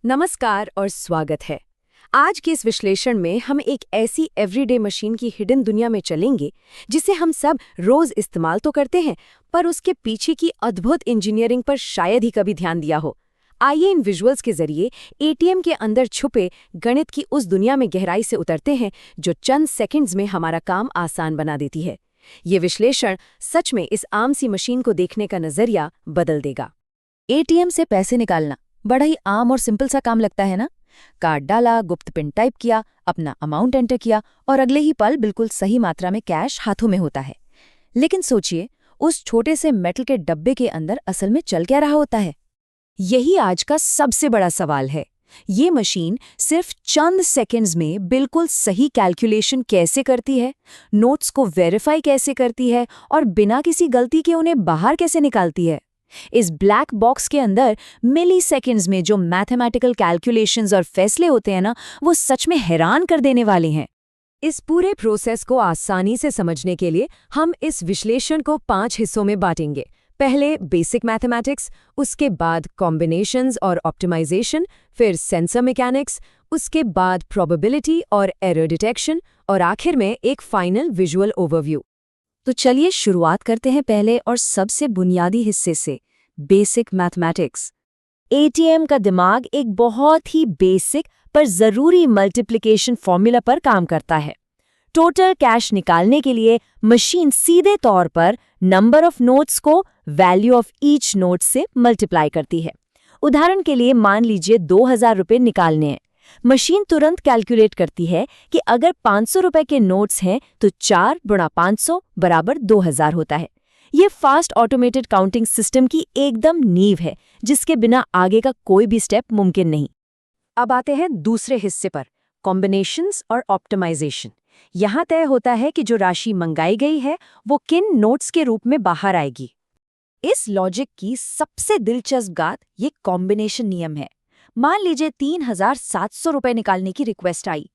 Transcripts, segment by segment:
नमस्कार और स्वागत है। आज के इस विश्लेषण में हम एक ऐसी एवरीडे मशीन की हिडन दुनिया में चलेंगे जिसे हम सब रोज इस्तेमाल तो करते हैं, पर उसके पीछे की अद्भुत इंजीनियरिंग पर शायद ही कभी ध्यान दिया हो। आइए इन विजुअल्स के जरिए एटीएम के अंदर छुपे गणित की उस दुनिया में गहराई से उतरते हैं जो चंद सेकंड्स में हमारा काम आसान बना देती है। ये विश्लेषण सच में इस आम सी मशीन को देखने का नजरिया बदल देगा। एटीएम से पैसे निकालना बड़ा ही आम और सिंपल सा काम लगता है ना। कार्ड डाला, गुप्त पिन टाइप किया, अपना अमाउंट एंटर किया और अगले ही पल बिल्कुल सही मात्रा में कैश हाथों में होता है। लेकिन सोचिए, उस छोटे से मेटल के डब्बे के अंदर असल में चल क्या रहा होता है? यही आज का सबसे बड़ा सवाल है। ये मशीन सिर्फ चंद सेकंड्स में बिल्कुल सही कैलकुलेशन कैसे करती है, नोट्स को वेरीफाई कैसे करती है और बिना किसी गलती के उन्हें बाहर कैसे निकालती है। इस ब्लैक बॉक्स के अंदर मिली सेकेंड्स में जो मैथमेटिकल कैलकुलेशंस और फैसले होते हैं ना, वो सच में हैरान कर देने वाले हैं। इस पूरे प्रोसेस को आसानी से समझने के लिए हम इस विश्लेषण को 5 हिस्सों में बांटेंगे। पहले बेसिक मैथमेटिक्स, उसके बाद कॉम्बिनेशंस और ऑप्टिमाइजेशन, फिर सेंसर मैकेनिक्स, उसके बाद प्रोबेबिलिटी और एरर डिटेक्शन और आखिर में एक फाइनल विजुअल ओवरव्यू। तो चलिए शुरुआत करते हैं पहले और सबसे बुनियादी हिस्से से, बेसिक मैथमेटिक्स। एटीएम का दिमाग एक बहुत ही बेसिक पर जरूरी मल्टीप्लिकेशन फॉर्मूला पर काम करता है। टोटल कैश निकालने के लिए मशीन सीधे तौर पर नंबर ऑफ नोट्स को वैल्यू ऑफ ईच नोट से मल्टीप्लाई करती है। उदाहरण के लिए मान लीजिए 2000 रुपये निकालने हैं। मशीन तुरंत कैलकुलेट करती है कि अगर 500 रुपए के नोट्स हैं तो 4 गुणा 500 बराबर 2000 होता है। ये फास्ट ऑटोमेटेड काउंटिंग सिस्टम की एकदम नींव है, जिसके बिना आगे का कोई भी स्टेप मुमकिन नहीं। अब आते हैं दूसरे हिस्से पर, कॉम्बिनेशंस और ऑप्टिमाइजेशन। यहाँ तय होता है कि जो राशि मंगाई गई है वो किन नोट्स के रूप में बाहर आएगी। इस लॉजिक की सबसे दिलचस्प बात ये कॉम्बिनेशन नियम है। मान लीजिए 3700 रुपए निकालने की रिक्वेस्ट आई।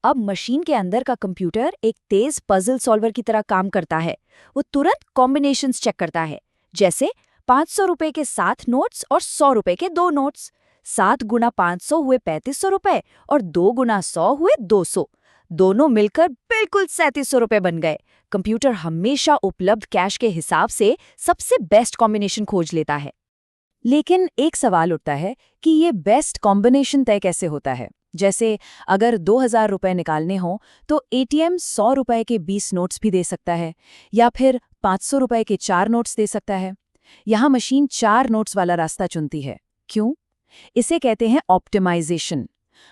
अब मशीन के अंदर का कंप्यूटर एक तेज पजल सॉल्वर की तरह काम करता है। वो तुरंत कॉम्बिनेशंस चेक करता है, जैसे 500 रुपए के 7 नोट्स और 100 रुपए के 2 नोट्स। 7 गुना 500 हुए 3500 रुपए और 2 गुना 100 हुए 200। दोनों मिलकर बिल्कुल 3700 रुपए बन गए। कंप्यूटर हमेशा उपलब्ध कैश के हिसाब से सबसे बेस्ट कॉम्बिनेशन खोज लेता है। लेकिन एक सवाल उठता है कि ये बेस्ट कॉम्बिनेशन तय कैसे होता है। जैसे अगर 2000 रुपए निकालने हों तो एटीएम 100 रुपए के 20 नोट्स भी दे सकता है, या फिर 500 रुपए के 4 नोट्स दे सकता है। यहाँ मशीन 4 नोट्स वाला रास्ता चुनती है। क्यों? इसे कहते हैं ऑप्टिमाइजेशन।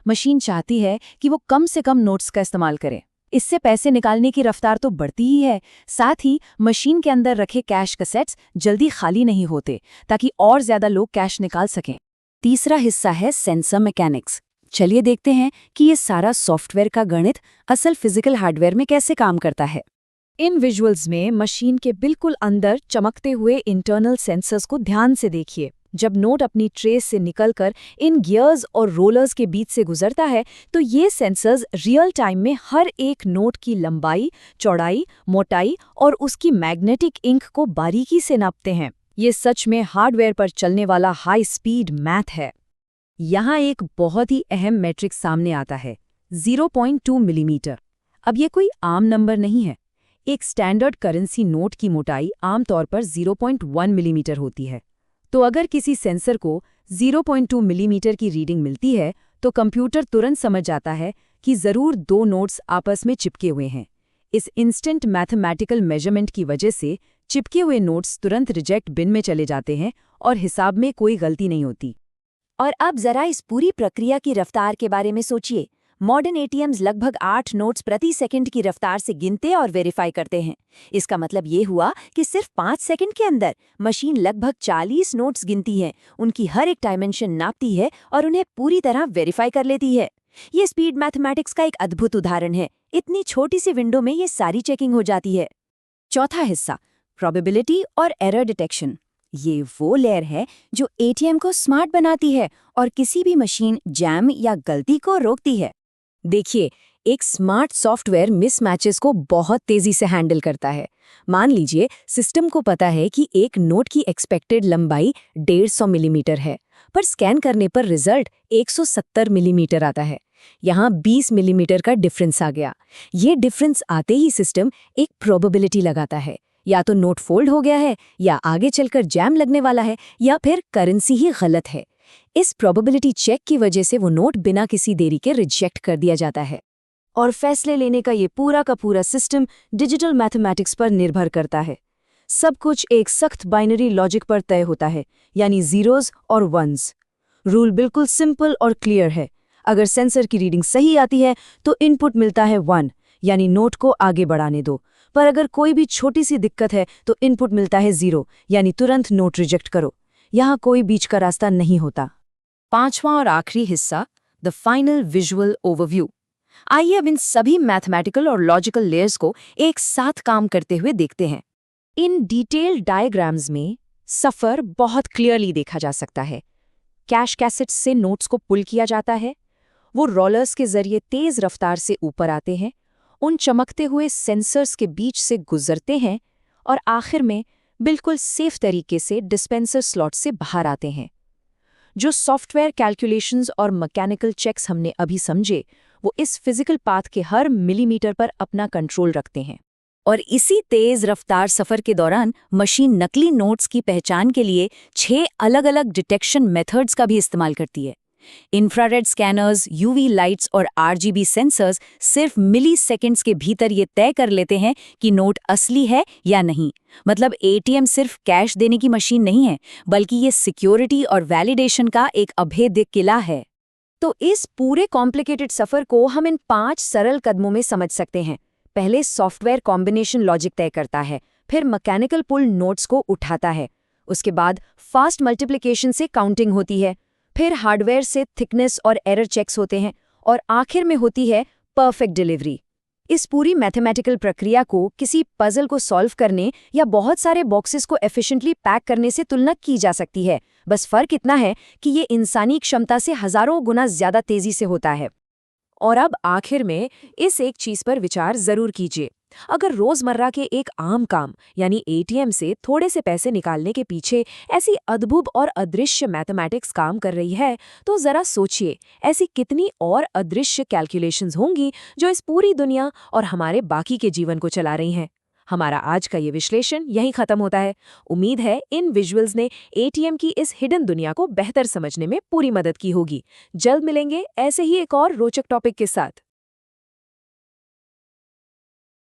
मशीन चाहती है कि वो कम से कम नोट्स का इस्तेमाल करे। इससे पैसे निकालने की रफ्तार तो बढ़ती ही है, साथ ही मशीन के अंदर रखे कैश कैसेट्स जल्दी खाली नहीं होते, ताकि और ज्यादा लोग कैश निकाल सकें। तीसरा हिस्सा है सेंसर मैकेनिक्स। चलिए देखते हैं कि ये सारा सॉफ्टवेयर का गणित असल फिजिकल हार्डवेयर में कैसे काम करता है। इन विजुअल्स में मशीन के बिल्कुल अंदर चमकते हुए इंटरनल सेंसर्स को ध्यान से देखिए। जब नोट अपनी ट्रेस से निकलकर इन गियर्स और रोलर्स के बीच से गुजरता है तो ये सेंसर्स रियल टाइम में हर एक नोट की लंबाई, चौड़ाई, मोटाई और उसकी मैग्नेटिक इंक को बारीकी से नापते हैं। ये सच में हार्डवेयर पर चलने वाला हाई स्पीड मैथ है। यहाँ एक बहुत ही अहम मैट्रिक सामने आता है, 0.2 मिलीमीटर। अब ये कोई आम नंबर नहीं है। एक स्टैंडर्ड करेंसी नोट की मोटाई आमतौर पर 0.1 मिलीमीटर होती है। तो अगर किसी सेंसर को 0.2 मिलीमीटर की रीडिंग मिलती है तो कंप्यूटर तुरंत समझ जाता है कि जरूर 2 नोट्स आपस में चिपके हुए हैं। इस इंस्टेंट मैथमेटिकल मेजरमेंट की वजह से चिपके हुए नोट्स तुरंत रिजेक्ट बिन में चले जाते हैं और हिसाब में कोई गलती नहीं होती। और अब जरा इस पूरी प्रक्रिया की रफ्तार के बारे में सोचिए। मॉडर्न एटीएम्स लगभग 8 नोट्स प्रति सेकंड की रफ्तार से गिनते और वेरीफाई करते हैं। इसका मतलब ये हुआ कि सिर्फ 5 सेकंड के अंदर मशीन लगभग 40 नोट्स गिनती है, उनकी हर एक डायमेंशन नापती है और उन्हें पूरी तरह वेरीफाई कर लेती है। ये स्पीड मैथमेटिक्स का एक अद्भुत उदाहरण है। इतनी छोटी सी विंडो में ये सारी चेकिंग हो जाती है। चौथा हिस्सा, प्रोबेबिलिटी और एरर डिटेक्शन। ये वो लेयर है जो एटीएम को स्मार्ट बनाती है और किसी भी मशीन जैम या गलती को रोकती है। देखिए, एक स्मार्ट सॉफ्टवेयर मिसमैचेस को बहुत तेजी से हैंडल करता है। मान लीजिए सिस्टम को पता है कि एक नोट की एक्सपेक्टेड लंबाई 150 मिलीमीटर है, पर स्कैन करने पर रिजल्ट 170 मिलीमीटर आता है। यहाँ 20 मिलीमीटर का डिफरेंस आ गया। ये डिफरेंस आते ही सिस्टम एक प्रोबेबिलिटी लगाता है, या तो नोट फोल्ड हो गया है, या आगे चलकर जैम लगने वाला है, या फिर करेंसी ही गलत है। इस प्रोबेबिलिटी चेक की वजह से वो नोट बिना किसी देरी के रिजेक्ट कर दिया जाता है। और फैसले लेने का ये पूरा का पूरा सिस्टम डिजिटल मैथमेटिक्स पर निर्भर करता है। सब कुछ एक सख्त बाइनरी लॉजिक पर तय होता है, यानी जीरोज और वंस। रूल बिल्कुल सिंपल और क्लियर है। अगर सेंसर की रीडिंग सही आती है तो इनपुट मिलता है 1, यानी नोट को आगे बढ़ाने दो। पर अगर कोई भी छोटी सी दिक्कत है तो इनपुट मिलता है 0, यानी तुरंत नोट रिजेक्ट करो। यहाँ कोई बीच का रास्ता नहीं होता। पांचवां और आखिरी हिस्सा, द फाइनल विजुअल ओवरव्यू। आइए अब इन सभी मैथमेटिकल और लॉजिकल लेयर्स को एक साथ काम करते हुए देखते हैं। इन डिटेल्ड डायग्राम्स में सफर बहुत क्लियरली देखा जा सकता है। कैश कैसेट्स से नोट्स को पुल किया जाता है, वो रोलर्स के जरिए तेज रफ्तार से ऊपर आते हैं, उन चमकते हुए सेंसर्स के बीच से गुजरते हैं और आखिर में बिल्कुल सेफ तरीके से डिस्पेंसर स्लॉट से बाहर आते हैं। जो सॉफ्टवेयर कैलकुलेशंस और मैकेनिकल चेक्स हमने अभी समझे, वो इस फिजिकल पाथ के हर मिलीमीटर पर अपना कंट्रोल रखते हैं। और इसी तेज रफ्तार सफर के दौरान मशीन नकली नोट्स की पहचान के लिए 6 अलग-अलग डिटेक्शन मेथड्स का भी इस्तेमाल करती है। इंफ्रारेड स्कैनर्स, यूवी लाइट्स और आरजीबी सेंसर्स सिर्फ मिली सेकेंड्स के भीतर ये तय कर लेते हैं कि नोट असली है या नहीं। मतलब एटीएम सिर्फ कैश देने की मशीन नहीं है, बल्कि ये सिक्योरिटी और वैलिडेशन का एक अभेद्य किला है। तो इस पूरे कॉम्प्लिकेटेड सफर को हम इन 5 सरल कदमों में समझ सकते हैं। पहले सॉफ्टवेयर कॉम्बिनेशन लॉजिक तय करता है, फिर मैकेनिकल पुल नोट्स को उठाता है, उसके बाद फास्ट मल्टीप्लिकेशन से काउंटिंग होती है, फिर हार्डवेयर से थिकनेस और एरर चेक्स होते हैं, और आखिर में होती है परफेक्ट डिलीवरी। इस पूरी मैथमेटिकल प्रक्रिया को किसी पजल को सॉल्व करने या बहुत सारे बॉक्सेस को एफिशिएंटली पैक करने से तुलना की जा सकती है। बस फर्क इतना है कि ये इंसानी क्षमता से हजारों गुना ज्यादा तेजी से होता है। और अब आखिर में इस एक चीज पर विचार जरूर कीजिए। अगर रोजमर्रा के एक आम काम यानी एटीएम से थोड़े से पैसे निकालने के पीछे ऐसी अद्भुत और अदृश्य मैथमेटिक्स काम कर रही है, तो जरा सोचिए ऐसी कितनी और अदृश्य कैलकुलेशंस होंगी जो इस पूरी दुनिया और हमारे बाकी के जीवन को चला रही हैं। हमारा आज का ये विश्लेषण यहीं खत्म होता है। उम्मीद है इन विजुअल्स ने एटीएम की इस हिडन दुनिया को बेहतर समझने में पूरी मदद की होगी। जल्द मिलेंगे ऐसे ही एक और रोचक टॉपिक के साथ।